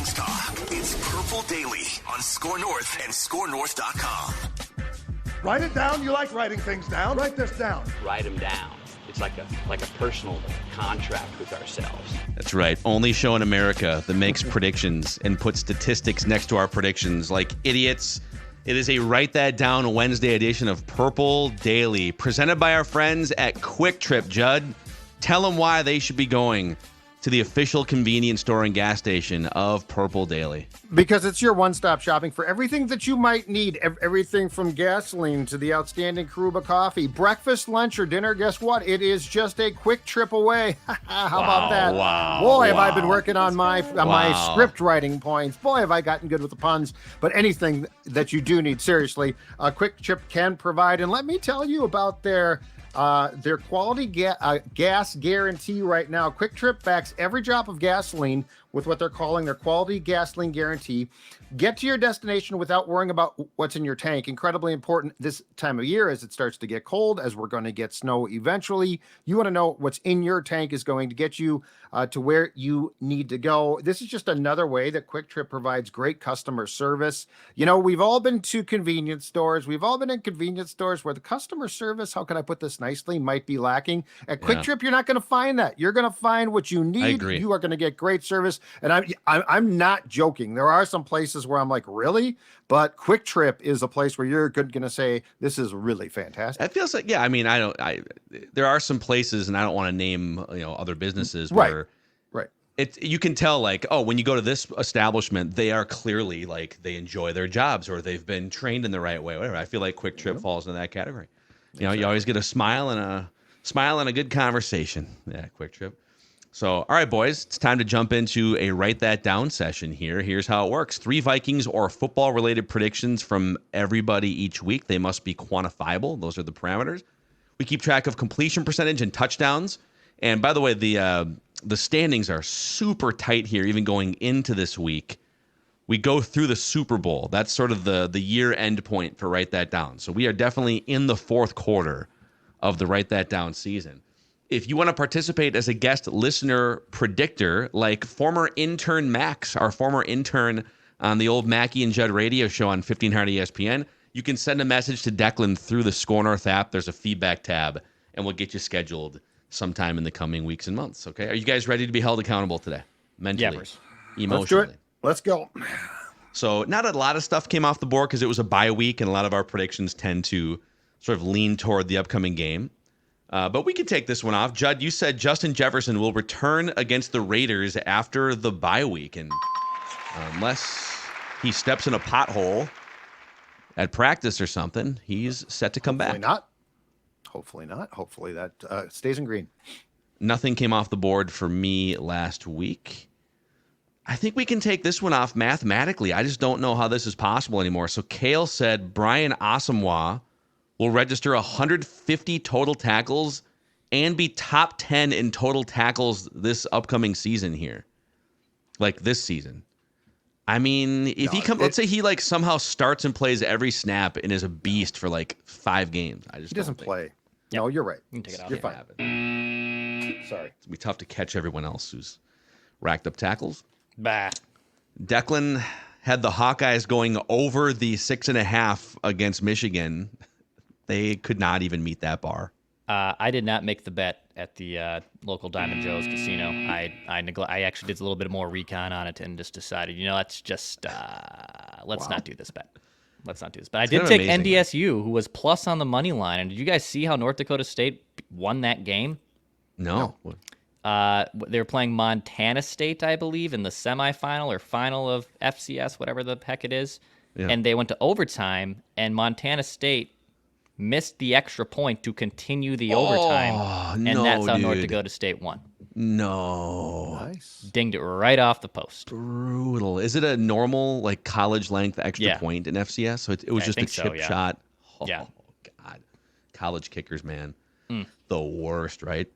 Vikings talk. It's Purple Daily on Score North and ScoreNorth.com. Write it down. You like writing things down. Write this down. Write them down. It's like a personal contract with ourselves. That's right. Only show in America that makes predictions and puts statistics next to our predictions like idiots. It is a Write That Down Wednesday edition of Purple Daily, presented by our friends at Kwik Trip. Judd, tell them why they should be going to the official convenience store and gas station of Purple Daily. Because it's your one-stop shopping for everything that you might need. Everything from gasoline to the outstanding Karuba coffee. Breakfast, lunch, or dinner, guess what? It is just a quick trip away. How about that? Wow. Boy, have I been working on my script writing points. Boy, have I gotten good with the puns. But anything that you do need, seriously, a Kwik Trip can provide. And let me tell you about their quality gas guarantee right now. Kwik Trip backs every drop of gasoline with what they're calling their quality gasoline guarantee. Get to your destination without worrying about what's in your tank. Incredibly important this time of year as it starts to get cold, as we're going to get snow eventually. You want to know what's in your tank is going to get you to where you need to go. This is just another way that Kwik Trip provides great customer service. You know, we've all been to convenience stores. We've all been in convenience stores where the customer service, how can I put this nicely, might be lacking. At Kwik Trip, you're not going to find that. You're going to find what you need. I agree. You are going to get great service. And I'm not joking. There are some places where I'm like, really? But Kwik Trip is a place where you're going to say, this is really fantastic. It feels like, I mean, there are some places, and I don't want to name, other businesses where you can tell, like, oh, when you go to this establishment, they are clearly like they enjoy their jobs or they've been trained in the right way. Whatever. I feel like Kwik Trip falls into that category. You always get a smile and a good conversation. Yeah, Kwik Trip. So, all right, boys, it's time to jump into a Write That Down session here. Here's how it works. 3 Vikings or football-related predictions from everybody each week. They must be quantifiable. Those are the parameters. We keep track of completion percentage and touchdowns. And by the way, the standings are super tight here, even going into this week. We go through the Super Bowl. That's sort of the year-end point for Write That Down. So we are definitely in the fourth quarter of the Write That Down season. If you want to participate as a guest listener predictor, like former intern Max, our former intern on the old Mackie and Judd radio show on 1500 ESPN, you can send a message to Declan through the Score North app. There's a feedback tab, and we'll get you scheduled sometime in the coming weeks and months. Okay? Are you guys ready to be held accountable today? Mentally, emotionally. Let's go. So not a lot of stuff came off the board because it was a bye week, and a lot of our predictions tend to sort of lean toward the upcoming game. But we can take this one off. Judd, you said Justin Jefferson will return against the Raiders after the bye week. And unless he steps in a pothole at practice or something, he's set to come back. Hopefully not. Hopefully that stays in green. Nothing came off the board for me last week. I think we can take this one off mathematically. I just don't know how this is possible anymore. So Kale said Brian Asamoah will register 150 total tackles and be top 10 in total tackles this upcoming season here. Like this season. I mean, if let's say he like somehow starts and plays every snap and is a beast for like 5 games. He doesn't play. No, you're right. You can take it off. You're fine. Sorry. It's going to be tough to catch everyone else who's racked up tackles. Bah. Declan had the Hawkeyes going over the 6.5 against Michigan. They could not even meet that bar. I did not make the bet at the local Diamond Joe's casino. I actually did a little bit more recon on it and just decided, let's just let's not do this bet. Let's not do this. But I did take NDSU, who was plus on the money line. And did you guys see how North Dakota State won that game? No. They were playing Montana State, I believe, in the semifinal or final of FCS, whatever the heck it is. Yeah. And they went to overtime, and Montana State missed the extra point to continue the overtime, and that's how North Dakota State won. No. Nice. Dinged it right off the post. Brutal. Is it a normal, like, college-length extra point in FCS? So it was just a chip shot? Oh, God. College kickers, man. The worst, right?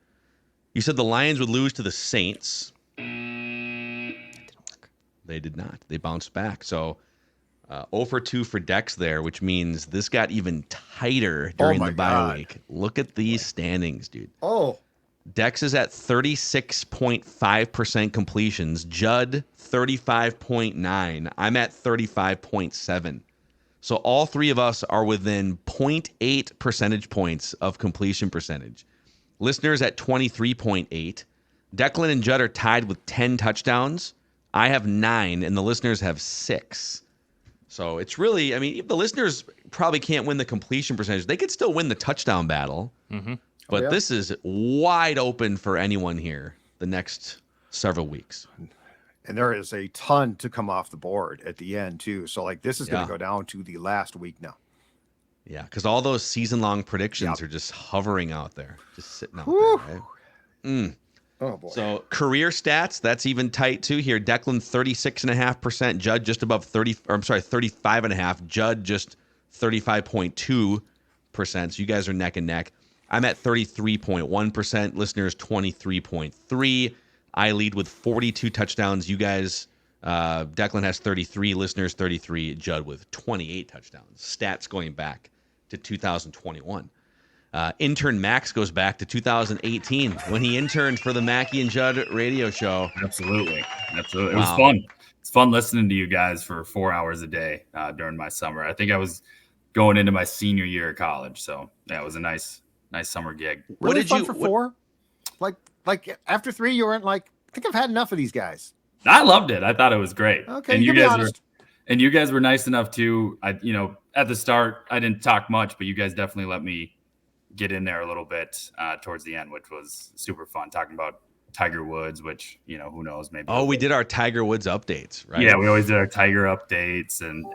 You said the Lions would lose to the Saints. It didn't work. They did not. They bounced back. So 0 for 2 for Dex there, which means this got even tighter during the bye week. Look at these standings, dude. Oh, Dex is at 36.5% completions. Judd, 35.9. I'm at 35.7. So all three of us are within 0.8 percentage points of completion percentage. Listeners at 23.8. Declan and Judd are tied with 10 touchdowns. I have 9, and the listeners have 6. So it's really, I mean, the listeners probably can't win the completion percentage. They could still win the touchdown battle. Mm-hmm. But this is wide open for anyone here the next several weeks. And there is a ton to come off the board at the end, too. So, like, this is going to go down to the last week now. Yeah, because all those season-long predictions are just hovering out there, just sitting out there. Right? Oh, boy. So, career stats, that's even tight, too. Here, Declan, 36.5%. Judd, just above 35.5%. Judd, just 35.2%. So, you guys are neck and neck. I'm at 33.1%. Listeners, 23.3%. I lead with 42 touchdowns. You guys, Declan has 33. Listeners, 33. Judd with 28 touchdowns. Stats going back to 2021. Intern Max goes back to 2018 when he interned for the Mackey and Judd radio show. Absolutely. It was fun. It's fun listening to you guys for 4 hours a day during my summer. I think I was going into my senior year of college. So, yeah, it was a nice summer gig. What did you for 4? Like after 3, you weren't like, I think I've had enough of these guys. I loved it. I thought it was great. Okay, and you guys were nice enough too. At the start, I didn't talk much, but you guys definitely let me get in there a little bit towards the end, which was super fun. Talking about Tiger Woods, which who knows, maybe. Oh, we did our Tiger Woods updates, right? Yeah, we always did our Tiger updates and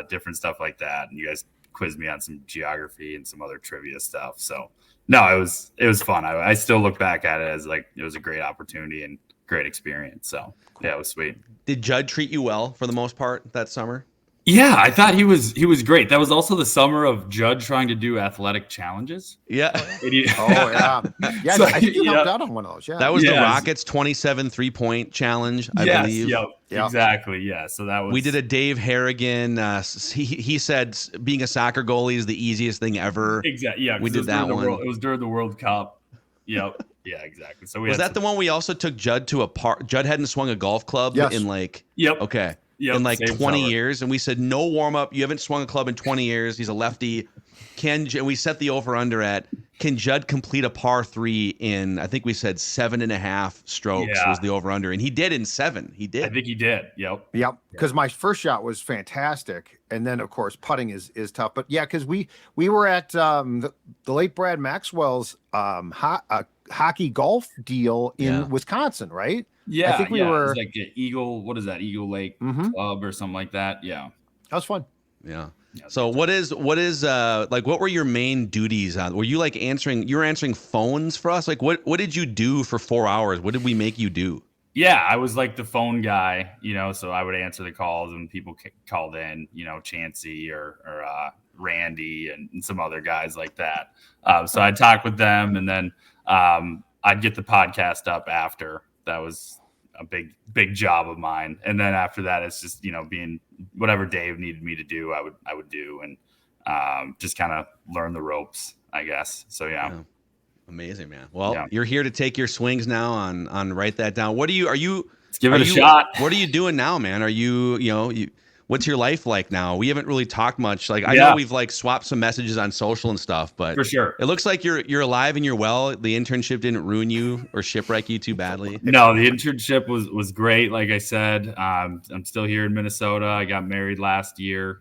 different stuff like that. And you guys quizzed me on some geography and some other trivia stuff. So no, it was fun. I still look back at it as like it was a great opportunity and great experience. So yeah, it was sweet. Did Judd treat you well for the most part that summer? Yeah, I thought he was great. That was also the summer of Judd trying to do athletic challenges. Yeah. Yeah, so, I think you helped out on one of those. Yeah, that was the Rockets 27 3-point challenge, I believe. Yep, exactly. Yeah, so that was. We did a Dave Harrigan. He said being a soccer goalie is the easiest thing ever. Exactly. Yeah, we did that one. It was during the World Cup. Yep. Yeah, exactly. So was that the one we also took Judd to a park? Judd hadn't swung a golf club in like. Yep. Okay. Yep, in like 20 years, and we said no warm up. You haven't swung a club in 20 years. He's a lefty. And we set the over under at can Judd complete a par 3 in? I think we said 7.5 strokes was the over under, and he did in 7. He did. I think he did. Yep. Because my first shot was fantastic, and then of course putting is tough. But yeah, because we were at the late Brad Maxwell's hockey golf deal in Wisconsin, right? Yeah, I think we were. It was like Eagle. What is that? Eagle Lake Club or something like that. Yeah, that was fun. Yeah. So what were your main duties on? Were you like answering? You were answering phones for us. Like what did you do for 4 hours? What did we make you do? Yeah, I was like the phone guy, so I would answer the calls when people called in, Chancey or Randy and some other guys like that. So I'd talk with them, and then I'd get the podcast up after. That was a big job of mine. And then after that, it's just, being whatever Dave needed me to do, I would do, and just kind of learn the ropes, I guess. So, yeah. Amazing, man. Well, you're here to take your swings now on write that down. Let's give it a shot. What are you doing now, man? Are you what's your life like now? We haven't really talked much. Like I know we've like swapped some messages on social and stuff, but for sure, it looks like you're alive and you're well. The internship didn't ruin you or shipwreck you too badly. No, the internship was great. Like I said, I'm still here in Minnesota. I got married last year,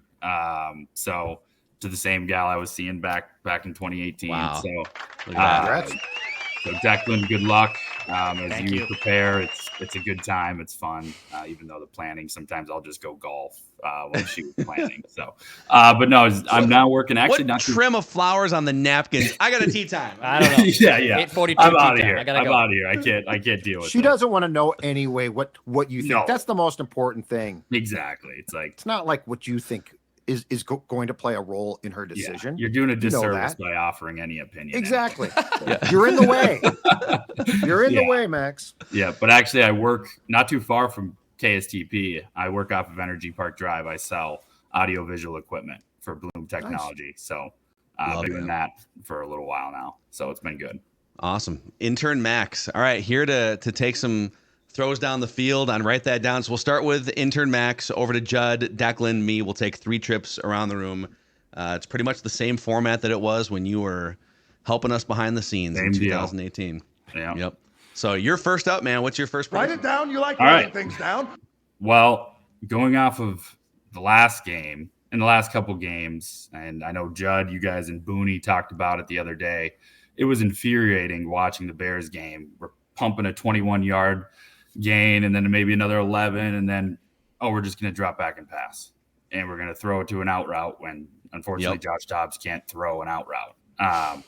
so to the same gal I was seeing back in 2018. Wow. So, so Declan, good luck as you prepare. It's a good time. It's fun, even though the planning sometimes I'll just go golf when she was planning. So, but no, I'm now working. Actually, what trim of flowers on the napkins? I got a tea time. I don't know. Yeah. 8:42. I'm out of here. I'm out of here. I can't deal with. She doesn't want to know anyway what you think. No. That's the most important thing. Exactly. It's not like what you think is going to play a role in her decision. You're doing a disservice by offering any opinion. Exactly. You're in the way. You're in the way, Max. Yeah, but actually I work not too far from KSTP. I work off of Energy Park Drive. I sell audio-visual equipment for Bloom Technology. Nice. So I've been doing that for a little while now. So it's been good. Awesome. Intern Max. All right, here to take some throws down the field and write that down. So we'll start with intern Max, over to Judd, Declan, me. We'll take 3 trips around the room. It's pretty much the same format that it was when you were helping us behind the scenes in 2018. Yeah. Yep. So you're first up, man. What's your first prediction? Write it down. You like All writing right. things down. Well, going off of the last game and the last couple games, and I know Judd, you guys and Booney talked about it the other day. It was infuriating watching the Bears game. We're pumping a 21-yard gain and then maybe another 11, and then, we're just going to drop back and pass. And we're going to throw it to an out route when, unfortunately, Josh Dobbs can't throw an out route.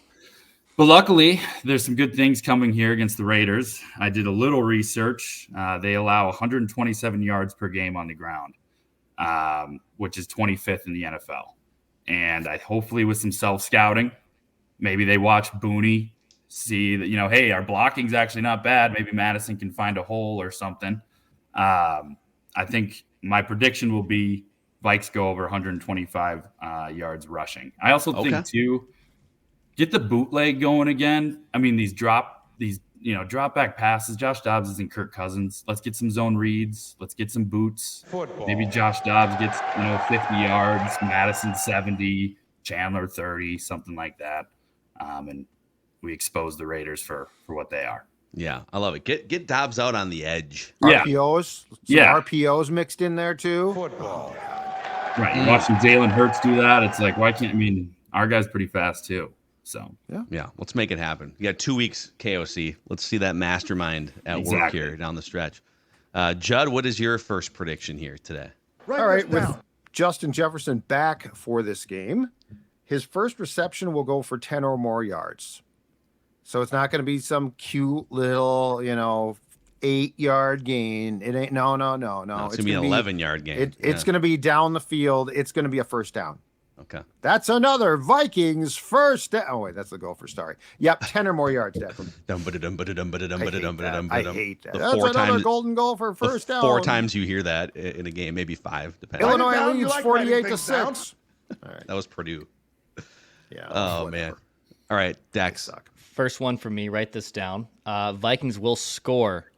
But luckily, there's some good things coming here against the Raiders. I did a little research. They allow 127 yards per game on the ground, which is 25th in the NFL. And hopefully with some self-scouting, maybe they watch Booney, see that, hey, our blocking's actually not bad. Maybe Mattison can find a hole or something. I think my prediction will be Vikes go over 125 yards rushing. I also think, too, get the bootleg going again. I mean, these drop back passes. Josh Dobbs isn't Kirk Cousins. Let's get some zone reads. Let's get some boots. Football. Maybe Josh Dobbs gets 50 yards, Mattison 70, Chandler 30, something like that. And we expose the Raiders for what they are. Yeah, I love it. Get Dobbs out on the edge. RPOs, RPOs mixed in there too. Football. Right. You watch some Jalen Hurts do that. It's like, why can't? I mean, our guy's pretty fast too. So yeah, let's make it happen. You got 2 weeks KOC. Let's see that mastermind at work here down the stretch. Judd, what is your first prediction here today? All right, with Justin Jefferson back for this game, his first reception will go for 10 or more yards. So it's not going to be some cute little, 8-yard gain. It ain't. No. It's going to be an 11-yard gain. It's going to be down the field. It's going to be a first down. Okay. That's another Vikings first down. Oh, wait, that's the gopher. Sorry. Yep, 10 or more yards, Declan. I hate that. That's another golden gopher first down. 4 times you hear that in a game, maybe 5, depending. Illinois leads 48-6. All right. That was Purdue. Yeah. Oh, man. All right, Dex. First one for me, write this down. Vikings will score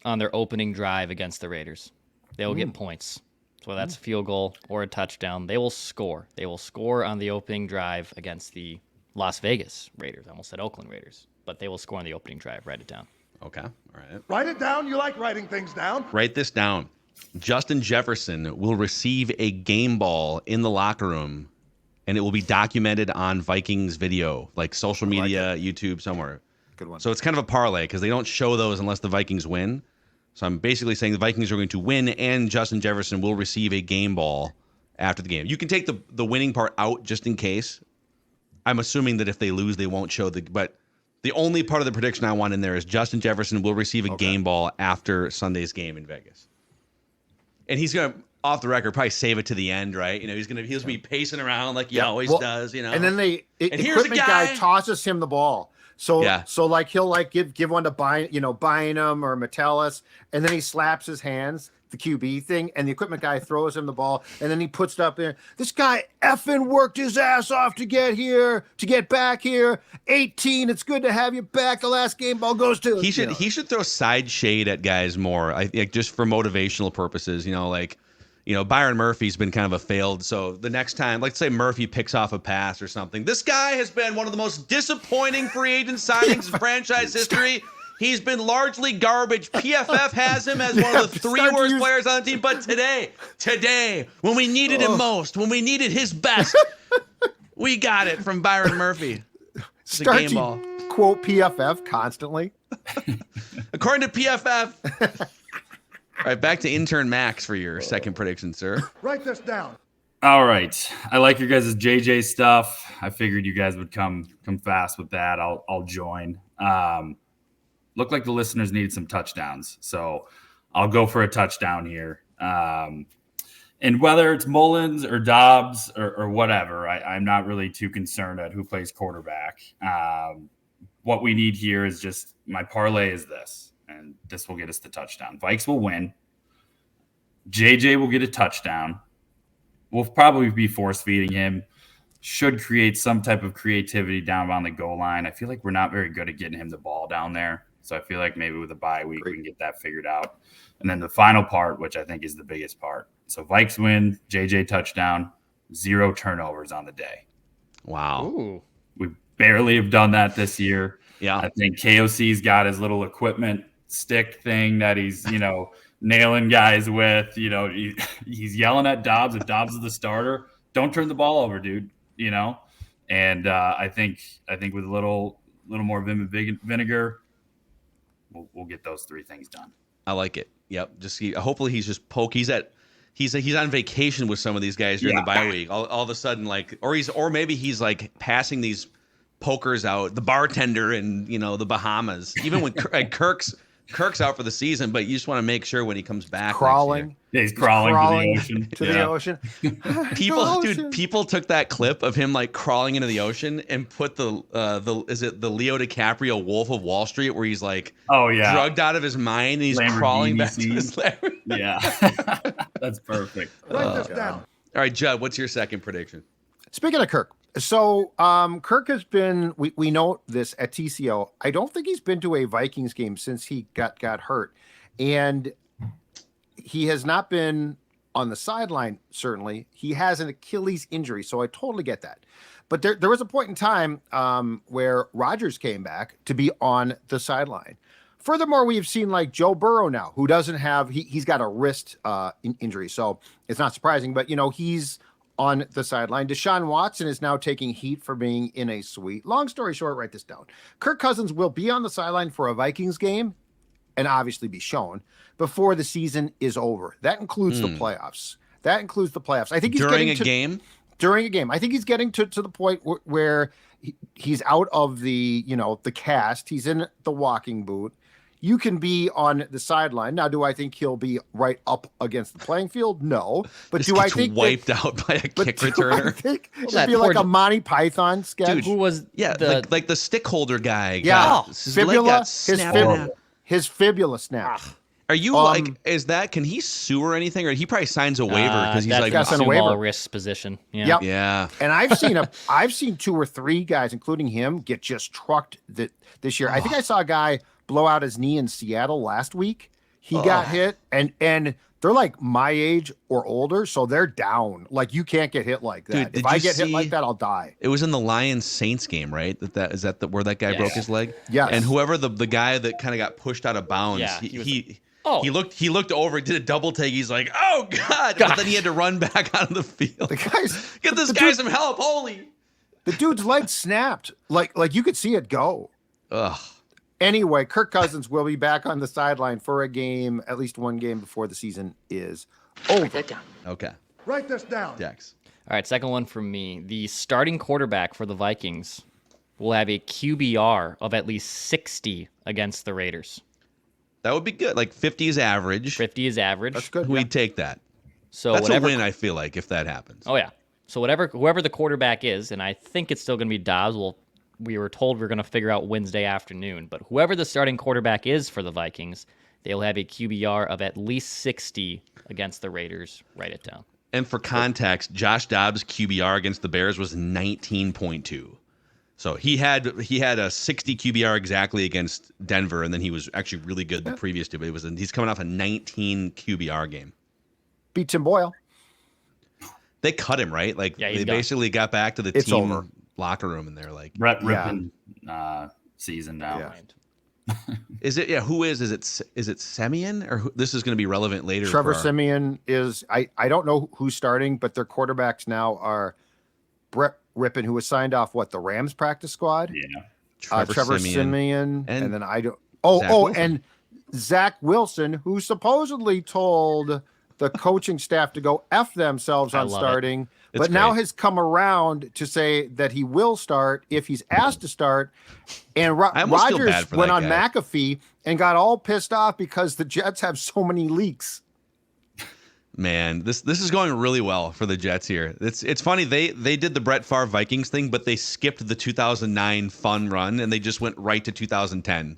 on their opening drive against the Raiders. They will get points. So that's a field goal or a touchdown. They will score. They will score on the opening drive against the Las Vegas Raiders. I almost said Oakland Raiders. But they will score on the opening drive. Write it down. Okay. All right. Write it down. You like writing things down. Write this down. Justin Jefferson will receive a game ball in the locker room, and it will be documented on Vikings video, like social media, YouTube, somewhere. Good one. So it's kind of a parlay because they don't show those unless the Vikings win. So I'm basically saying the Vikings are going to win, and Justin Jefferson will receive a game ball after the game. You can take the winning part out just in case. I'm assuming that if they lose, they won't show but the only part of the prediction I want in there is Justin Jefferson will receive a game ball after Sunday's game in Vegas. And he's going to, off the record, probably save it to the end, right? He's going to be pacing around like he always does, And then the and here's equipment guy tosses him the ball. So like he'll give one to Bynum or Mattison, and then he slaps his hands, the QB thing, and the equipment guy throws him the ball, and then he puts it up there. This guy effing worked his ass off to get here, to get back here. 18, it's good to have you back. The last game ball goes to he should throw side shade at guys more, I think, just for motivational purposes. Byron Murphy's been kind of a failed. So the next time, let's say Murphy picks off a pass or something. This guy has been one of the most disappointing free agent signings in franchise history. He's been largely garbage. PFF has him as one of the 3 worst players on the team. But today, when we needed him most, when we needed his best, we got it from Byron Murphy. Start game ball. Quote PFF constantly. According to PFF. All right, back to intern Max for your second prediction, sir. Write this down. All right. I like your guys' JJ stuff. I figured you guys would come fast with that. I'll join. Looked like the listeners needed some touchdowns, so I'll go for a touchdown here. And whether it's Mullins or Dobbs or whatever, I'm not really too concerned at who plays quarterback. What we need here is just my parlay is this, and this will get us the touchdown. Vikes will win. JJ will get a touchdown. We'll probably be force feeding him should create some type of creativity down on the goal line. I feel like we're not very good at getting him the ball down there. So I feel like maybe with a bye week, we can get that figured out. And then the final part, which I think is the biggest part. So Vikes win, JJ touchdown, 0 turnovers on the day. Wow. Ooh. We barely have done that this year. Yeah. I think KOC's got his little equipment stick thing that he's, nailing guys with. He's yelling at Dobbs. If Dobbs is the starter, don't turn the ball over, dude. And I think with a little more vim and vinegar, we'll get those 3 things done. I like it. Yep. Hopefully he's just he's on vacation with some of these guys during the bye week. All of a sudden, or maybe he's like passing these pokers out, the bartender in the Bahamas. Even when Kirk's out for the season, but you just want to make sure when he comes back. Crawling. Yeah, he's crawling to the ocean. People took that clip of him like crawling into the ocean and put the Leo DiCaprio Wolf of Wall Street, where he's like drugged out of his mind and he's crawling back to his Lamborghini. Yeah. That's perfect. Write this down. All right, Judd, what's your second prediction? Speaking of Kirk, so Kirk has been, we know this at TCO. I don't think he's been to a Vikings game since he got hurt. And he has not been on the sideline, certainly. He has an Achilles injury, so I totally get that. But there was a point in time where Rodgers came back to be on the sideline. Furthermore, we've seen like Joe Burrow now, who doesn't have, he's got a wrist injury. So it's not surprising, but he's on the sideline. Deshaun Watson is now taking heat for being in a suite. Long story short, write this down. Kirk Cousins will be on the sideline for a Vikings game and obviously be shown before the season is over. That includes the playoffs. I think he's during a game. I think he's getting to the point where he's out of the, the cast. He's in the walking boot. You can be on the sideline. Now, do I think he'll be right up against the playing field? No. But do I think wiped out by a kick returner? I think it'd be like a Monty Python sketch. Dude, who was like the stick holder guy? Yeah, his fibula snapped. Are you can he sue or anything, or he probably signs a waiver because he's like a small wrist position. Yeah. Yep. Yeah. And I've seen 2 or 3 guys, including him, get just trucked this year. I think I saw a guy blow out his knee in Seattle last week. He got hit, and they're like my age or older, so they're down. Like, you can't get hit like that. Dude, if I get hit like that, I'll die. It was in the Lions Saints game, right? Where that guy broke his leg? Yeah. And whoever the guy that kind of got pushed out of bounds, he looked over, did a double take. He's like, "Oh God!" But then he had to run back out of the field. Get this guy some help! Holy! The dude's leg snapped. Like you could see it go. Ugh. Anyway, Kirk Cousins will be back on the sideline for a game, at least one game before the season is over. Okay. Write this down. Dex. All right, second one from me. The starting quarterback for the Vikings will have a QBR of at least 60 against the Raiders. That would be good. Like 50 is average. 50 is average. That's good. We'd take that. So that's a win, I feel like, if that happens. Oh, yeah. So whoever the quarterback is, and I think it's still going to be Dobbs. We were told we're going to figure out Wednesday afternoon. But whoever the starting quarterback is for the Vikings, they'll have a QBR of at least 60 against the Raiders. Write it down. And for context, Josh Dobbs' QBR against the Bears was 19.2. So he had a 60 QBR exactly against Denver, and then he was actually really good the previous two. But he's coming off a 19 QBR game. Beat Tim Boyle. They cut him, right? Like they basically got back to the team locker room, and they're like Brett ripping season now. Yeah. Is it? Yeah. Who is? Is it Simeon or this is going to be relevant later? Trevor Simeon is. I don't know who's starting, but their quarterbacks now are Brett Rippon, who was signed off the Rams practice squad. Yeah. Trevor Simeon, and then I don't. And Zach Wilson, who supposedly told the coaching staff to go F themselves on starting, but now has come around to say that he will start if he's asked to start. And Rodgers went on McAfee and got all pissed off because the Jets have so many leaks. Man, this is going really well for the Jets here. It's funny, they did the Brett Favre Vikings thing, but they skipped the 2009 fun run and they just went right to 2010.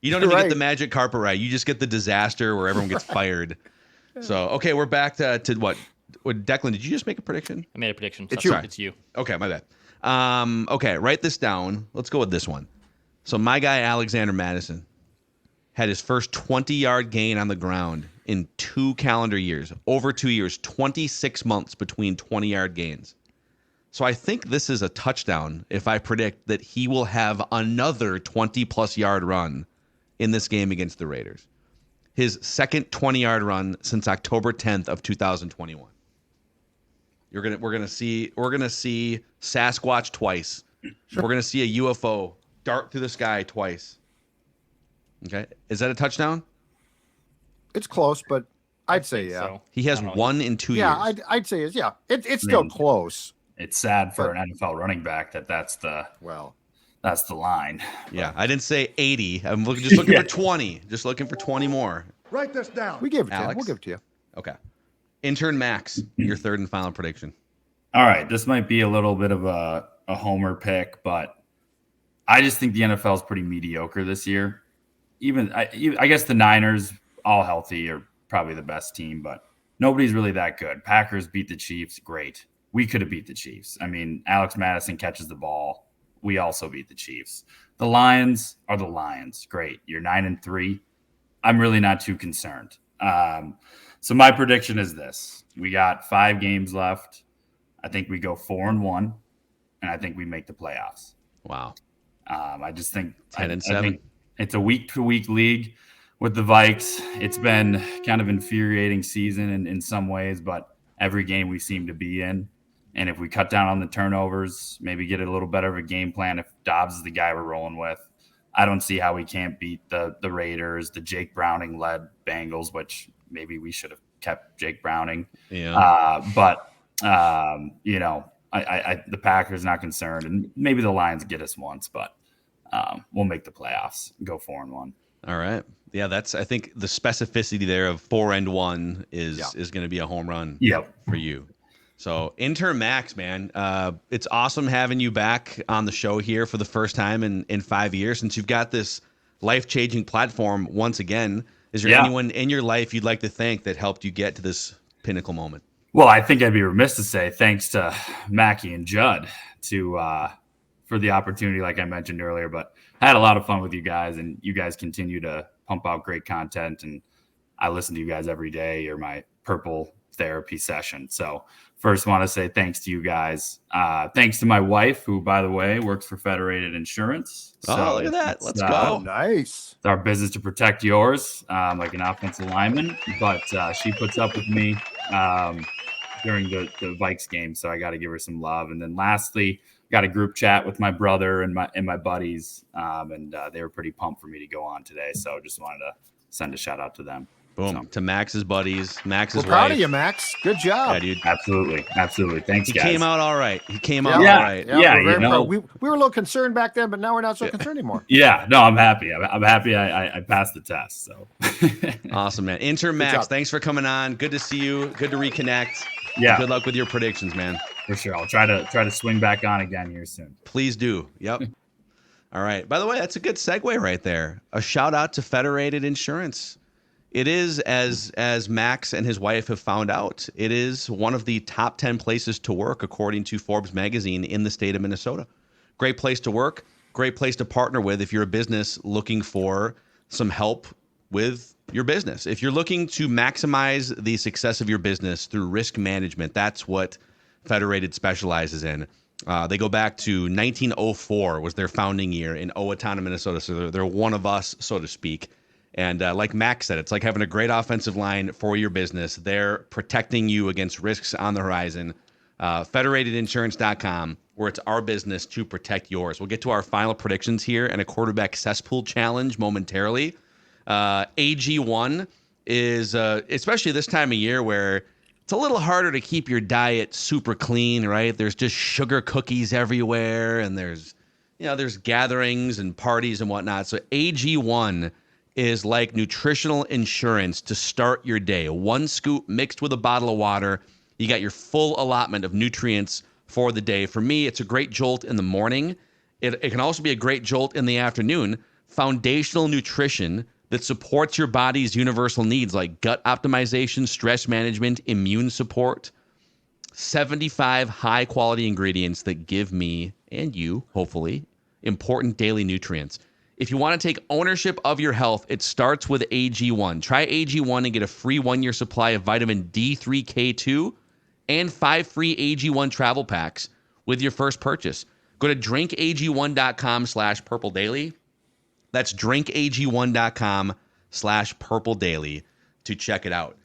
You don't even get the magic carpet ride. You just get the disaster where everyone gets fired. So, okay, we're back to what? Declan, did you just make a prediction? I made a prediction. It's you. It's you. Okay, my bad. Okay, write this down. Let's go with this one. So my guy Alexander Mattison had his first 20-yard gain on the ground in 2 calendar years. Over 2 years, 26 months between 20-yard gains. So I think this is a touchdown if I predict that he will have another 20-plus yard run in this game against the Raiders. His second 20-yard run since October 10th of 2021. We're gonna see Sasquatch twice. Sure. We're gonna see a UFO dart through the sky twice. Okay, is that a touchdown? It's close, but I'd say yeah. So. He has one in 2 years. Yeah, I'd say yeah. It's still close. It's sad for an NFL running back that's the line. Yeah, I didn't say 80. I'm just looking for 20. Just looking for 20 more. Write this down. We give it to you. Alex? We'll give it to you. Okay. Intern Max, your third and final prediction. All right, this might be a little bit of a homer pick, but I just think the NFL is pretty mediocre this year. I guess the Niners, all healthy, are probably the best team, but nobody's really that good. Packers beat the Chiefs, great. We could have beat the Chiefs. I mean, Alex Mattison catches the ball. We also beat the Chiefs. The Lions are the Lions. Great. You're 9-3. I'm really not too concerned. So my prediction is this. We got 5 games left. I think we go 4-1, and I think we make the playoffs. Wow. I just think 10-7. I think it's a week-to-week league with the Vikes. It's been kind of infuriating season in some ways, but every game we seem to be in. And if we cut down on the turnovers, maybe get a little better of a game plan, if Dobbs is the guy we're rolling with, I don't see how we can't beat the Raiders, the Jake Browning-led Bengals, which maybe we should have kept Jake Browning. Yeah. But the Packers not concerned, and maybe the Lions get us once, but we'll make the playoffs and go 4-1. All right. Yeah, I think the specificity there of 4-1 is going to be a home run for you. So, Intern Max, man, it's awesome having you back on the show here for the first time in 5 years since you've got this life-changing platform once again. Is there anyone in your life you'd like to thank that helped you get to this pinnacle moment? Well, I think I'd be remiss to say thanks to Mackie and Judd for the opportunity, like I mentioned earlier. But I had a lot of fun with you guys, and you guys continue to pump out great content. And I listen to you guys every day. You're my purple therapy session. So first want to say thanks to you guys. Thanks to my wife, who, by the way, works for Federated Insurance. So look at that. Let's go. Nice. It's our business to protect yours, like an offensive lineman. But she puts up with me during the Vikes game. So I got to give her some love. And then lastly, got a group chat with my brother and my buddies. And they were pretty pumped for me to go on today. So just wanted to send a shout out to them. Boom. To Max's buddies, Max's wife. We're proud of you, Max. Good job. Yeah, dude. Absolutely. Thanks, guys. He came out all right. Yeah, we were a little concerned back then, but now we're not so concerned anymore. Yeah, no, I'm happy. I'm happy I passed the test. So awesome, man. Intern Max, thanks for coming on. Good to see you. Good to reconnect. Yeah. Good luck with your predictions, man. For sure. I'll try to swing back on again here soon. Please do. Yep. All right. By the way, that's a good segue right there. A shout out to Federated Insurance. It is, as Max and his wife have found out, it is one of the top 10 places to work, according to Forbes magazine, in the state of Minnesota. Great place to work, great place to partner with if you're a business looking for some help with your business. If you're looking to maximize the success of your business through risk management, that's what Federated specializes in. They go back to 1904 was their founding year in Owatonna, Minnesota. So they're one of us, so to speak. And like Max said, it's like having a great offensive line for your business. They're protecting you against risks on the horizon. Federatedinsurance.com, where it's our business to protect yours. We'll get to our final predictions here and a quarterback cesspool challenge momentarily. AG1 is, especially this time of year where it's a little harder to keep your diet super clean, right? There's just sugar cookies everywhere, and there's gatherings and parties and whatnot. So AG1 is like nutritional insurance to start your day. 1 scoop mixed with a bottle of water. You got your full allotment of nutrients for the day. For me, it's a great jolt in the morning. It can also be a great jolt in the afternoon. Foundational nutrition that supports your body's universal needs like gut optimization, stress management, immune support. 75 high-quality ingredients that give me and you, hopefully, important daily nutrients. If you want to take ownership of your health, it starts with AG1. Try AG1 and get a free 1-year supply of vitamin D3K2 and 5 free AG1 travel packs with your first purchase. Go to drinkag1.com/purpledaily. That's drinkag1.com/purpledaily to check it out.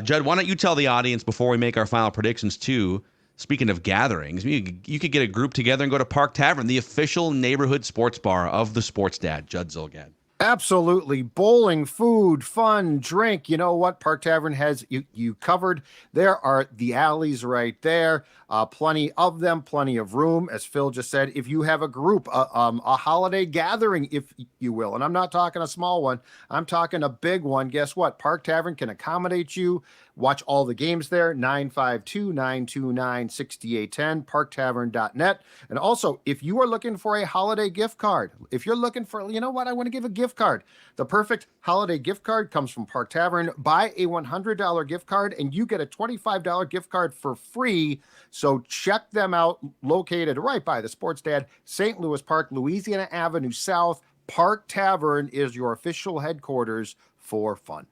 Judd, why don't you tell the audience before we make our final predictions too, speaking of gatherings, you could get a group together and go to Park Tavern, the official neighborhood sports bar of the Sports Dad, Judd Zolgad. Absolutely. Bowling, food, fun, drink. You know what? Park Tavern has you covered. There are the alleys right there. Plenty of them, plenty of room. As Phil just said, if you have a group, a holiday gathering, if you will, and I'm not talking a small one, I'm talking a big one. Guess what? Park Tavern can accommodate you. Watch all the games there, 952-929-6810, parktavern.net. And also, if you are looking for a holiday gift card, if you're looking for, you know what, I want to give a gift card. The perfect holiday gift card comes from Park Tavern. Buy a $100 gift card and you get a $25 gift card for free. So check them out, located right by the Sports Dad, St. Louis Park, Louisiana Avenue South. Park Tavern is your official headquarters for fun.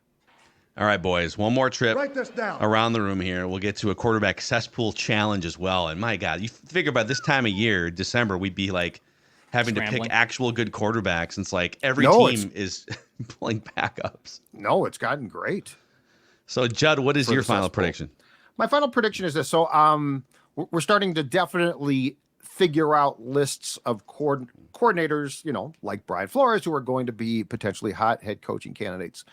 All right, boys, one more trip Write this down. around the room here. We'll get to a quarterback cesspool challenge as well. And my God, you figure by this time of year, December, we'd be like having to pick actual good quarterbacks. And it's like every team is pulling backups. No, it's gotten great. So, Judd, what is your final prediction? My final prediction is this. So we're starting to definitely figure out lists of coordinators, you know, like Brian Flores, who are going to be potentially hot head coaching candidates.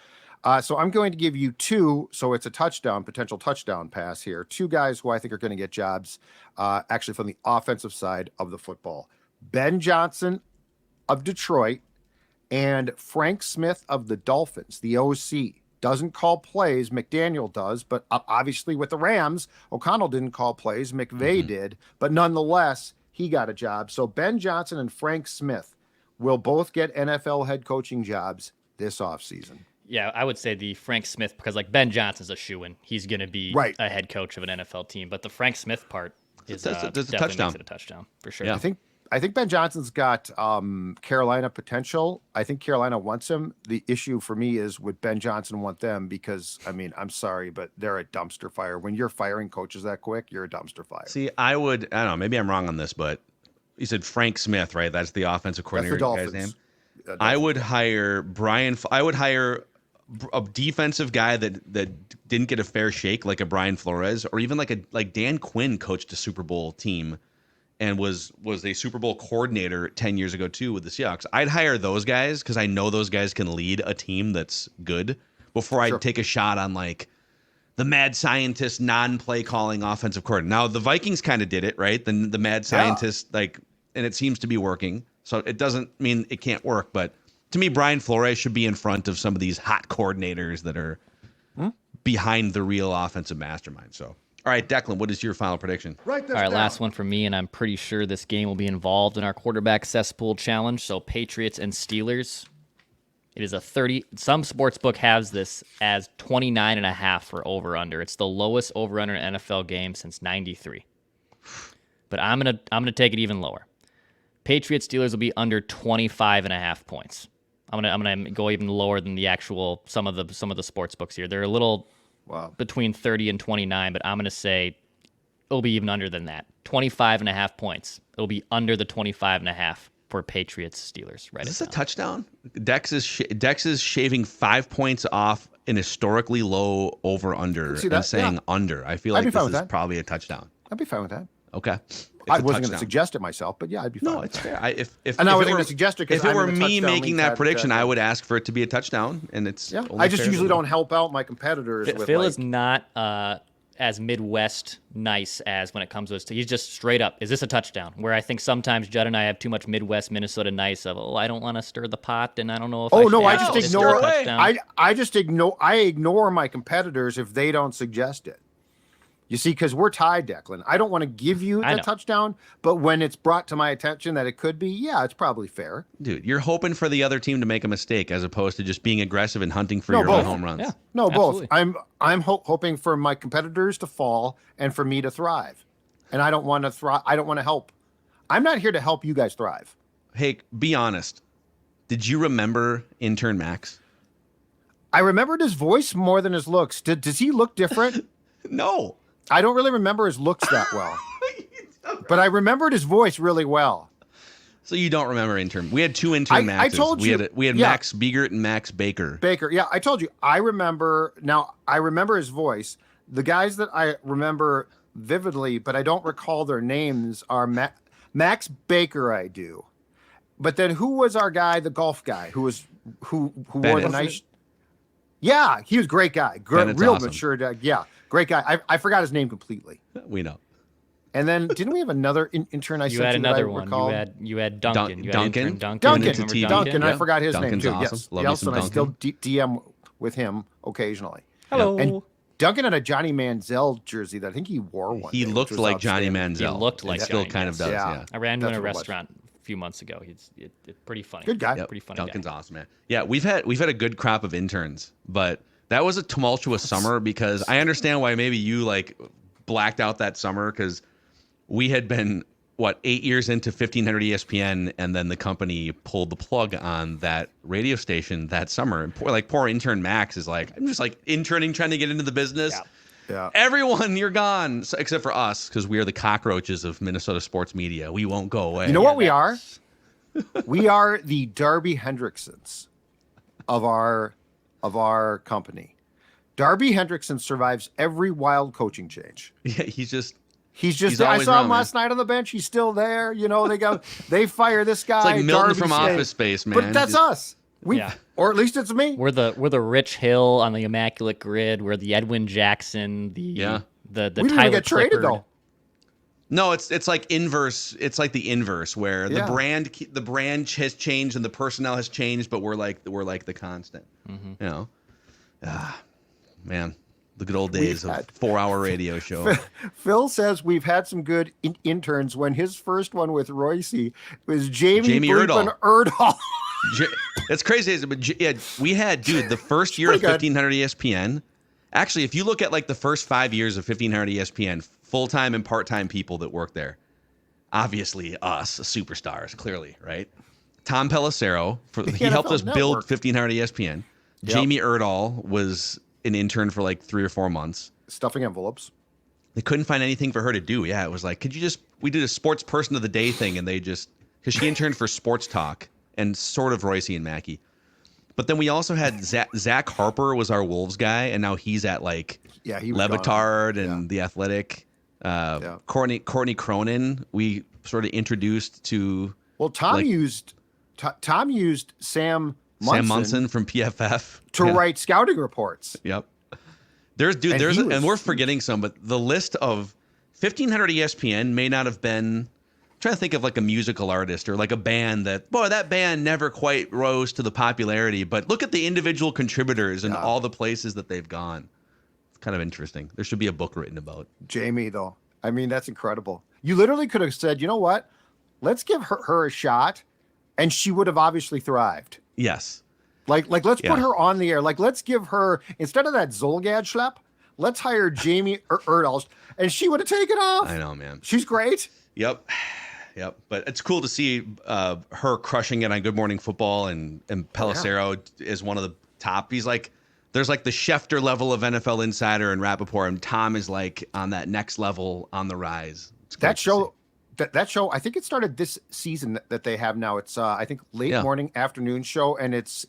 So I'm going to give you two, so it's a potential touchdown pass here. Two guys who I think are going to get jobs, actually from the offensive side of the football. Ben Johnson of Detroit and Frank Smith of the Dolphins, the OC. Doesn't call plays, McDaniel does, but obviously with the Rams, O'Connell didn't call plays, McVay did, but nonetheless, he got a job. So Ben Johnson and Frank Smith will both get NFL head coaching jobs this offseason. Yeah, I would say the Frank Smith, because like Ben Johnson's a shoo-in. He's going to be a head coach of an NFL team. But the Frank Smith part is definitely makes it a touchdown for sure. Yeah. I think Ben Johnson's got Carolina potential. I think Carolina wants him. The issue for me is would Ben Johnson want them? Because, I mean, I'm sorry, but they're a dumpster fire. When you're firing coaches that quick, you're a dumpster fire. See, I don't know, maybe I'm wrong on this, but you said Frank Smith, right? That's the offensive coordinator guy's name. I would hire a defensive guy that didn't get a fair shake, like a Brian Flores, or even like Dan Quinn coached a Super Bowl team and was a Super Bowl coordinator 10 years ago too with the Seahawks. I'd hire those guys because I know those guys can lead a team that's good before I'd take a shot on like the mad scientist non-play calling offensive coordinator. Now the Vikings kind of did it, right? The mad scientist, and it seems to be working. So it doesn't mean it can't work, but to me, Brian Flores should be in front of some of these hot coordinators that are behind the real offensive mastermind. So, all right, Declan, what is your final prediction? All right, last one for me, and I'm pretty sure this game will be involved in our quarterback cesspool challenge. So, Patriots and Steelers. It is a 30. Some sportsbook has this as 29.5 for over/under. It's the lowest over/under in an NFL game since '93. But I'm gonna take it even lower. Patriots Steelers will be under 25.5 points. I'm gonna go even lower than the actual some of the sports books here. They're a little between 30 and 29, but I'm gonna say it'll be even under than that. 25.5 points. It'll be under the 25.5 for Patriots Steelers. Right? Is this a touchdown? Dex is shaving 5 points off an historically low over under and saying under. I feel like this is probably a touchdown. I'd be fine with that. Okay. I wasn't going to suggest it myself, but yeah, I'd be fine. No, it's fair. I wasn't going to suggest it because if it were me making that prediction, I would ask for it to be a touchdown, and it's I just usually don't help out my competitors. Phil is not as Midwest nice as when it comes to this. He's just straight up. Is this a touchdown? Where I think sometimes Judd and I have too much Midwest Minnesota nice of. I don't want to stir the pot, and I don't know if. I just ignore. I ignore my competitors if they don't suggest it. You see, because we're tied, Declan. I don't want to give you the touchdown, but when it's brought to my attention that it could be, yeah, it's probably fair. Dude, you're hoping for the other team to make a mistake as opposed to just being aggressive and hunting for your own home runs. Yeah. No, absolutely. Both. I'm hoping for my competitors to fall and for me to thrive. And I don't want to thrive. I don't want to help. I'm not here to help you guys thrive. Hey, be honest. Did you remember intern Max? I remembered his voice more than his looks. Does he look different? No. I don't really remember his looks that well. But I remembered his voice really well. So you don't remember intern? We had two intern Maxes. I told you. We had Max Biegert and Max Baker. Yeah, I told you. I remember his voice. The guys that I remember vividly, but I don't recall their names, are Max Baker. I do. But then who was our guy, the golf guy, who wore the nice? Yeah, he was a great guy. Real awesome. Mature. Yeah, great guy. I forgot his name completely. We know. And then didn't we have another intern? You had another one. You had Duncan. Duncan. I forgot his name too. Awesome. Yes. Love and I still DM with him occasionally. Hello. And Duncan had a Johnny Manziel jersey that I think he wore one. He looked like Johnny Manziel. He looked like still Johnny kind of does. Yeah. I ran to a restaurant a few months ago. He's pretty funny. Good guy. Pretty funny. Duncan's guy. awesome, man. Yeah, we've had a good crop of interns, but that was a tumultuous summer because I understand why maybe you like blacked out that summer because we had been 8 years into 1500 ESPN, and then the company pulled the plug on that radio station that summer. And poor intern Max is like, I'm just like interning, trying to get into the business. Yeah. Everyone, you're gone, so, except for us, because we are the cockroaches of Minnesota sports media. We won't go away. You know what we are? We are the Darby Hendricksons of our company. Darby Hendrickson survives every wild coaching change. Yeah, he's just. I saw him last night on the bench. He's still there. You know, they fire this guy. It's like Milton Darby from Office Space, man. But that's us. Or at least it's me. We're the Rich Hill on the Immaculate Grid. We're the Edwin Jackson. The we Tyler didn't even get traded though. No, it's like inverse. It's like the inverse where the brand has changed and the personnel has changed, but we're like the constant. Mm-hmm. You know, man. The good old days of 4-hour radio show. Phil says we've had some good interns when his first one with Royce was Jamie Erdahl. That's crazy. But we had, the first year of 1500 ESPN. Actually, if you look at like the first 5 years of 1500 ESPN, full-time and part-time people that work there, obviously us, superstars, clearly, right? Tom Pelissero, he helped us build 1500 ESPN. Yep. Jamie Erdahl was an intern for like 3 or 4 months. Stuffing envelopes. They couldn't find anything for her to do. Yeah, it was like, we did a sports person of the day thing, and because she interned for Sports Talk and sort of Royce and Mackey. But then we also had Zach Harper was our Wolves guy, and now he's at like Levitard and The Athletic. Courtney Cronin, we sort of introduced to. Well, Tom used Sam Munson from PFF to write scouting reports. Yep. And we're forgetting some, but the list of 1500 ESPN may not have been. I'm trying to think of like a musical artist or like a band that band never quite rose to the popularity, but look at the individual contributors and all the places that they've gone. It's kind of interesting. There should be a book written about Jamie, though. I mean, that's incredible. You literally could have said, you know what? Let's give her a shot, and she would have obviously thrived. Yes. Like let's put her on the air. Like, let's give her, instead of that Zolgad schlep, let's hire Jamie Erdahl, and she would have taken off. I know, man. She's great. Yep. But it's cool to see her crushing it on Good Morning Football, and Pelissero is one of the top. He's like, there's like the Schefter level of NFL Insider and Rappaport, and Tom is like on that next level on the rise. That show, I think it started this season that they have now. It's I think late morning, afternoon show, and it's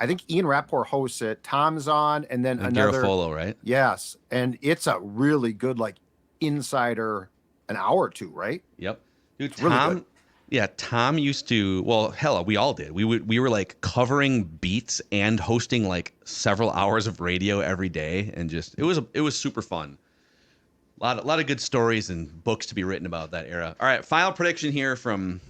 I think Ian Rappaport hosts it. Tom's on, and then another Garofolo, right? Yes, and it's a really good like insider, an hour or two, right? Yep. Dude, Tom, really Tom used to. Well, hell, we all did. We were like covering beats and hosting like several hours of radio every day, and just it was super fun. A lot of good stories and books to be written about that era. All right, final prediction here from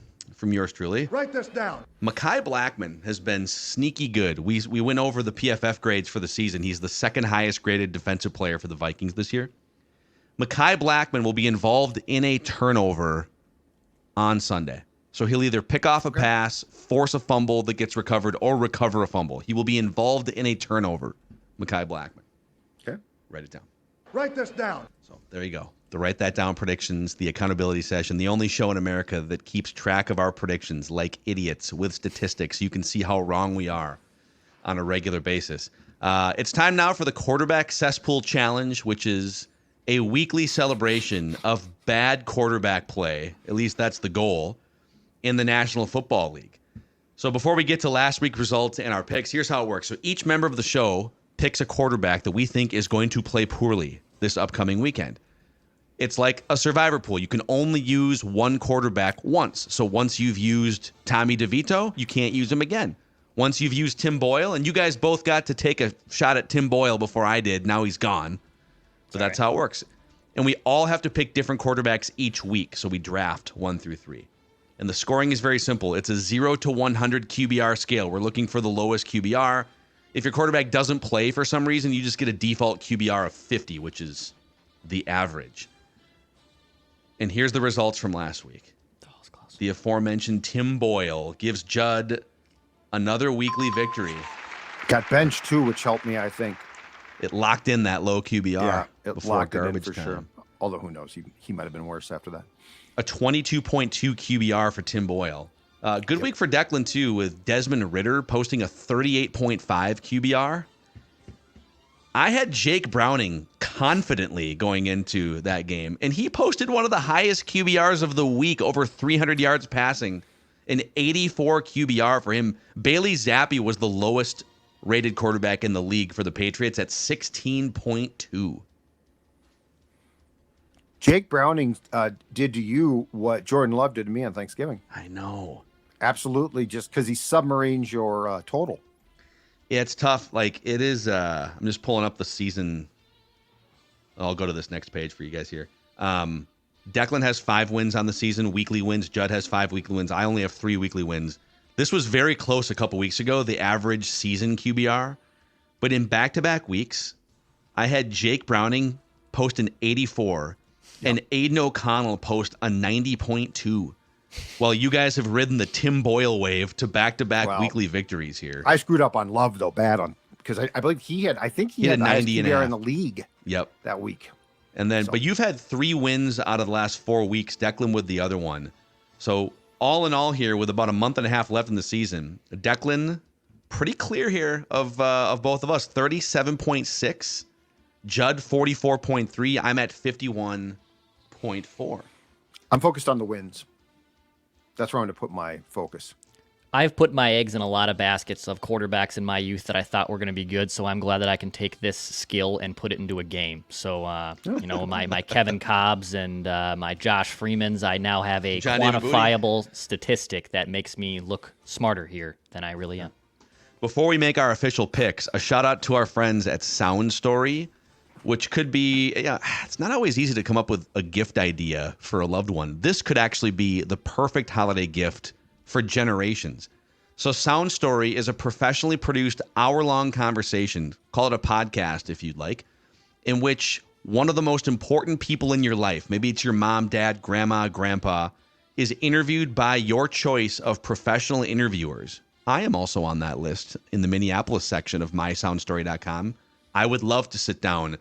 yours truly. Write this down. Mekhi Blackmon has been sneaky good. We went over the PFF grades for the season. He's the second highest graded defensive player for the Vikings this year. Mekhi Blackmon will be involved in a turnover on Sunday. So he'll either pick off a pass, force a fumble that gets recovered, or recover a fumble. He will be involved in a turnover, Mekhi Blackmon. Okay. Write it down. Write this down. So there you go. The Write That Down predictions, the accountability session, the only show in America that keeps track of our predictions like idiots with statistics. You can see how wrong we are on a regular basis. It's time now for the Quarterback Cesspool Challenge, which is a weekly celebration of bad quarterback play. At least that's the goal in the National Football League. So before we get to last week's results and our picks, here's how it works. So each member of the show picks a quarterback that we think is going to play poorly this upcoming weekend. It's like a survivor pool. You can only use one quarterback once. So once you've used Tommy DeVito, you can't use him again. Once you've used Tim Boyle, and you guys both got to take a shot at Tim Boyle before I did, now he's gone. So that's how it works. And we all have to pick different quarterbacks each week. So we draft 1 through 3. And the scoring is very simple. It's a 0 to 100 QBR scale. We're looking for the lowest QBR. If your quarterback doesn't play for some reason, you just get a default QBR of 50, which is the average. And here's the results from last week. The aforementioned Tim Boyle gives Judd another weekly victory. Got benched too, which helped me, I think. It locked in that low QBR. Yeah, it before locked garbage it in for time. sure. Although who knows, he might have been worse after that. A 22.2 QBR for Tim Boyle. Good week for Declan, too, with Desmond Ridder posting a 38.5 QBR. I had Jake Browning confidently going into that game, and he posted one of the highest QBRs of the week, over 300 yards passing, an 84 QBR for him. Bailey Zappi was the lowest rated quarterback in the league for the Patriots at 16.2. Jake Browning did to you what Jordan Love did to me on Thanksgiving. I know. Absolutely, just because he submarines your total. Yeah, it's tough. Like, it is, I'm just pulling up the season. I'll go to this next page for you guys here. Declan has 5 wins on the season, weekly wins. Judd has 5 weekly wins. I only have 3 weekly wins. This was very close a couple weeks ago, the average season QBR. But in back-to-back weeks, I had Jake Browning post an 84 and Aiden O'Connell post a 90.2. While you guys have ridden the Tim Boyle wave to back-to-back weekly victories here. I screwed up on Love, though, bad on, because I believe he had the highest QBR in the league that week. And then, but you've had 3 wins out of the last 4 weeks, Declan with the other one. So all in all here, with about a month and a half left in the season, Declan, pretty clear here of both of us, 37.6. Judd, 44.3. I'm at 51.4. I'm focused on the wins. That's where I'm going to put my focus. I've put my eggs in a lot of baskets of quarterbacks in my youth that I thought were going to be good, so I'm glad that I can take this skill and put it into a game. So, my Kevin Cobbs and my Josh Freemans, I now have a quantifiable statistic that makes me look smarter here than I really am. Before we make our official picks, a shout out to our friends at Sound Story, which could be, it's not always easy to come up with a gift idea for a loved one. This could actually be the perfect holiday gift for generations. So Sound Story is a professionally produced hour-long conversation, call it a podcast if you'd like, in which one of the most important people in your life, maybe it's your mom, dad, grandma, grandpa, is interviewed by your choice of professional interviewers. I am also on that list in the Minneapolis section of mysoundstory.com. I would love to sit down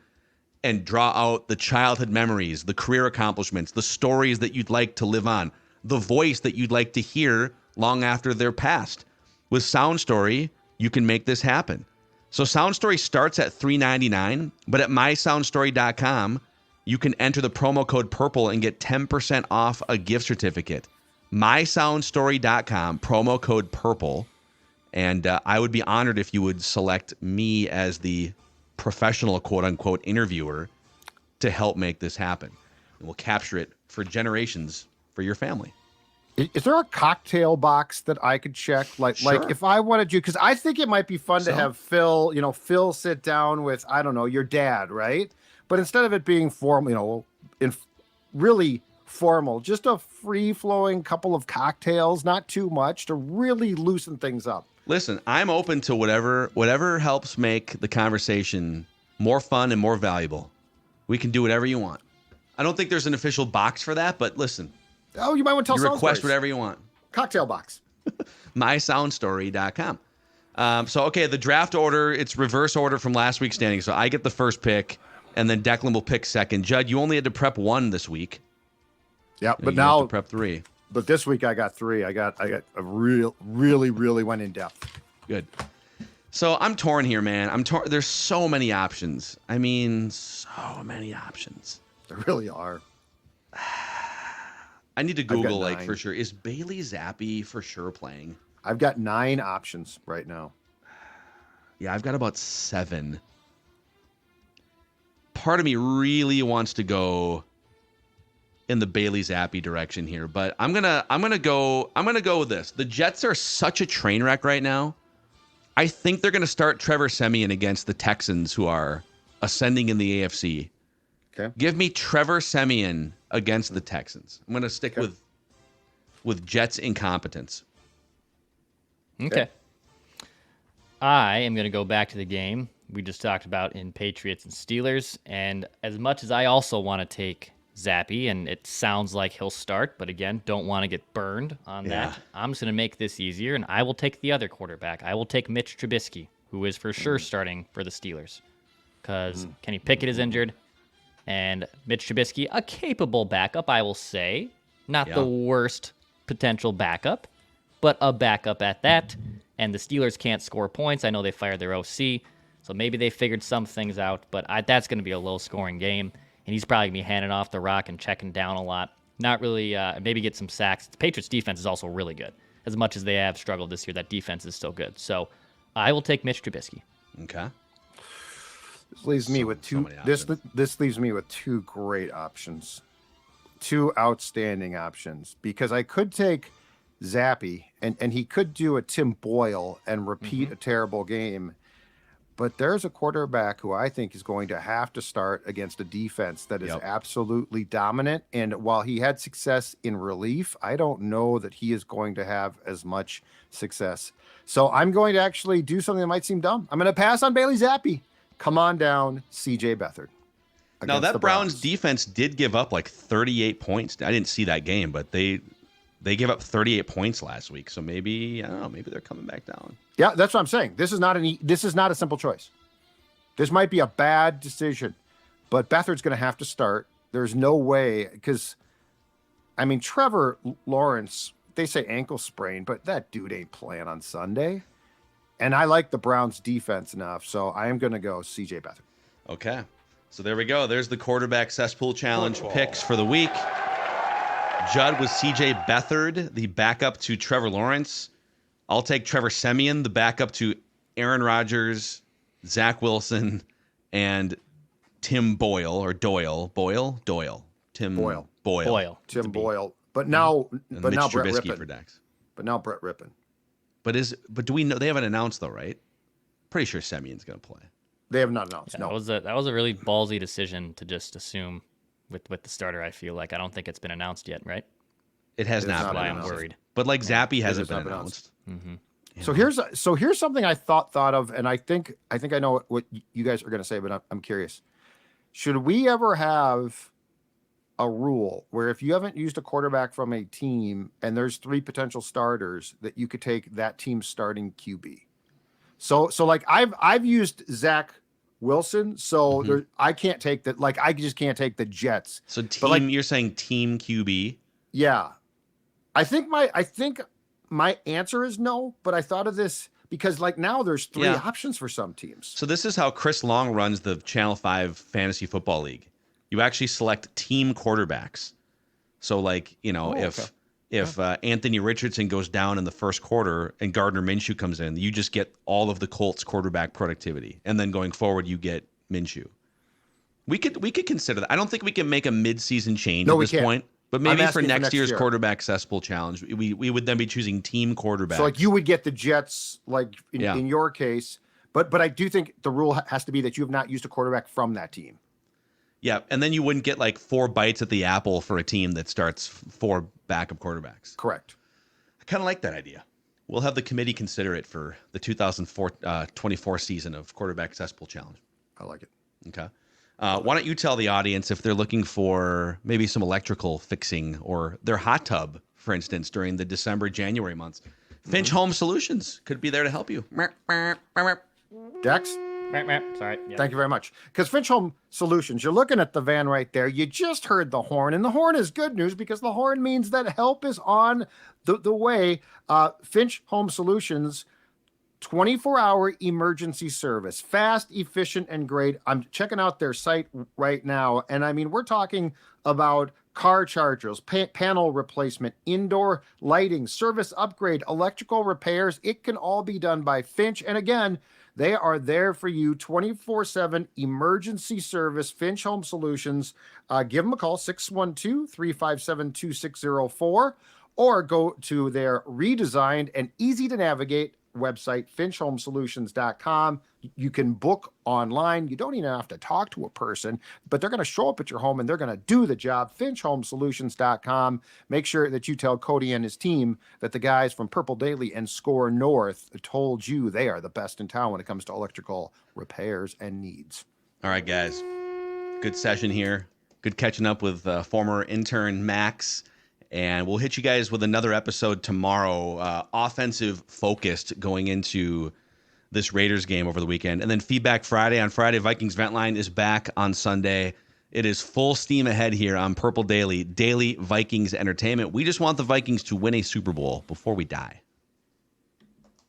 and draw out the childhood memories, the career accomplishments, the stories that you'd like to live on, the voice that you'd like to hear long after they're passed. With Sound Story, you can make this happen. So Sound Story starts at $3.99, but at mysoundstory.com, you can enter the promo code PURPLE and get 10% off a gift certificate. mysoundstory.com, promo code PURPLE. And I would be honored if you would select me as the professional, quote-unquote, interviewer to help make this happen. And we'll capture it for generations for your family. Is there a cocktail box that I could check? Like if I wanted you, because I think it might be fun to have Phil sit down with, I don't know, your dad, right? But instead of it being formal, really formal, just a free-flowing couple of cocktails, not too much, to really loosen things up. Listen, I'm open to whatever helps make the conversation more fun and more valuable. We can do whatever you want. I don't think there's an official box for that, but listen. Oh, you might want to tell you sound request stories. whatever you want. Cocktail box. mysoundstory.com. So, okay, the draft order, it's reverse order from last week's standing. So I get the first pick, and then Declan will pick second. Judd, you only had to prep 1 this week. Yeah, but you now have to prep 3. But this week I got 3. I got a really went in depth. Good. So I'm torn here, man. I'm torn. There's so many options. I mean, so many options. There really are. I need to Google, like, for sure. Is Bailey Zappi for sure playing? I've got 9 options right now. Yeah, I've got about 7. Part of me really wants to go in the Bailey Zappi direction here, but I'm gonna go with this. The Jets are such a train wreck right now. I think they're gonna start Trevor Siemian against the Texans, who are ascending in the AFC. Okay. Give me Trevor Siemian against the Texans. I'm gonna stick with Jets incompetence. Okay. I am going to go back to the game we just talked about in Patriots and Steelers. And as much as I also want to take Zappi, and it sounds like he'll start, but again, don't want to get burned on that, I'm just going to make this easier, and I will take the other quarterback. I will take Mitch Trubisky, who is for sure starting for the Steelers, because Kenny Pickett is injured, and Mitch Trubisky, a capable backup, I will say. Not the worst potential backup, but a backup at that. And the Steelers can't score points. I know they fired their OC, so maybe they figured some things out, but that's going to be a low-scoring game, and he's probably going to be handing off the rock and checking down a lot. Not really, maybe get some sacks. The Patriots' defense is also really good. As much as they have struggled this year, that defense is still good. So I will take Mitch Trubisky. Okay. This leaves me with 2. This leaves me with 2 great options. 2 outstanding options, because I could take Zappi, and he could do a Tim Boyle and repeat a terrible game. But there's a quarterback who I think is going to have to start against a defense that is absolutely dominant. And while he had success in relief, I don't know that he is going to have as much success. So I'm going to actually do something that might seem dumb. I'm going to pass on Bailey Zappi. Come on down, C.J. Beathard. Now, that Browns defense did give up like 38 points. I didn't see that game, but they gave up 38 points last week. So maybe, I don't know, maybe they're coming back down. Yeah, that's what I'm saying. This is not a simple choice. This might be a bad decision, but Beathard's going to have to start. There's no way, because, I mean, Trevor Lawrence, they say ankle sprain, but that dude ain't playing on Sunday. And I like the Browns defense enough, so I am going to go C.J. Beathard. Okay. So there we go. There's the quarterback cesspool challenge picks for the week. Judd was C.J. Beathard, the backup to Trevor Lawrence. I'll take Trevor Siemian, the backup to Aaron Rodgers, Zach Wilson, and Tim Boyle, or Doyle. Tim Boyle. Tim Boyle. But now Brett Trubisky Rippon. For Dax. But now Brett Rippon. But do we know? They haven't announced though, right? Pretty sure Siemian's going to play. They have not announced. Yeah, no, that was a really ballsy decision to just assume with the starter. I feel like I don't think it's been announced yet, right? It has not been announced. I'm worried. But like Zappi hasn't been announced. Mm-hmm. Yeah. So here's something I thought of, and I think I know what you guys are going to say, but I'm curious. Should we ever have a rule where if you haven't used a quarterback from a team and there's 3 potential starters, that you could take that team's starting QB? So like I've used Zach Wilson, so I can't take that. Like I just can't take the Jets. So team, you're saying team QB? Yeah, I think my answer is no. But I thought of this because like now there's 3 options for some teams. So this is how Chris Long runs the Channel 5 Fantasy Football League. You actually select team quarterbacks. So like if Anthony Richardson goes down in the first quarter and Gardner Minshew comes in, you just get all of the Colts quarterback productivity. And then going forward, you get Minshew. We could consider that. I don't think we can make a mid-season change at this point. But maybe for next year's quarterback cesspool challenge, we would then be choosing team quarterbacks. So like you would get the Jets, like in your case. But I do think the rule has to be that you have not used a quarterback from that team. Yeah, and then you wouldn't get like 4 bites at the apple for a team that starts 4 backup quarterbacks. Correct. I kind of like that idea. We'll have the committee consider it for the 2024 season of Quarterback Cesspool Challenge. I like it. Okay. Why don't you tell the audience if they're looking for maybe some electrical fixing or their hot tub, for instance, during the December, January months? Finch Home Solutions could be there to help you. Dex? Sorry. Yeah. Thank you very much. Because Finch Home Solutions, you're looking at the van right there. You just heard the horn, and the horn is good news because the horn means that help is on the way. Finch Home Solutions, 24-hour emergency service, fast, efficient, and great. I'm checking out their site right now, and I mean, we're talking about car chargers, panel replacement, indoor lighting, service upgrade, electrical repairs. It can all be done by Finch. And again, they are there for you 24/7 emergency service, Finch Home Solutions. Give them a call, 612-357-2604, or go to their redesigned and easy to navigate website, finchhomesolutions.com. You can book online. You don't even have to talk to a person, but they're going to show up at your home and they're going to do the job. finchhomesolutions.com. Make sure that you tell Cody and his team that the guys from Purple Daily and Score North told you they are the best in town when it comes to electrical repairs and needs. All right, guys. Good session here. Good catching up with former intern Max. And we'll hit you guys with another episode tomorrow, offensive focused going into this Raiders game over the weekend. And then feedback Friday. On Friday, Vikings Vent Line is back on Sunday. It is full steam ahead here on Purple Daily, daily Vikings entertainment. We just want the Vikings to win a Super Bowl before we die.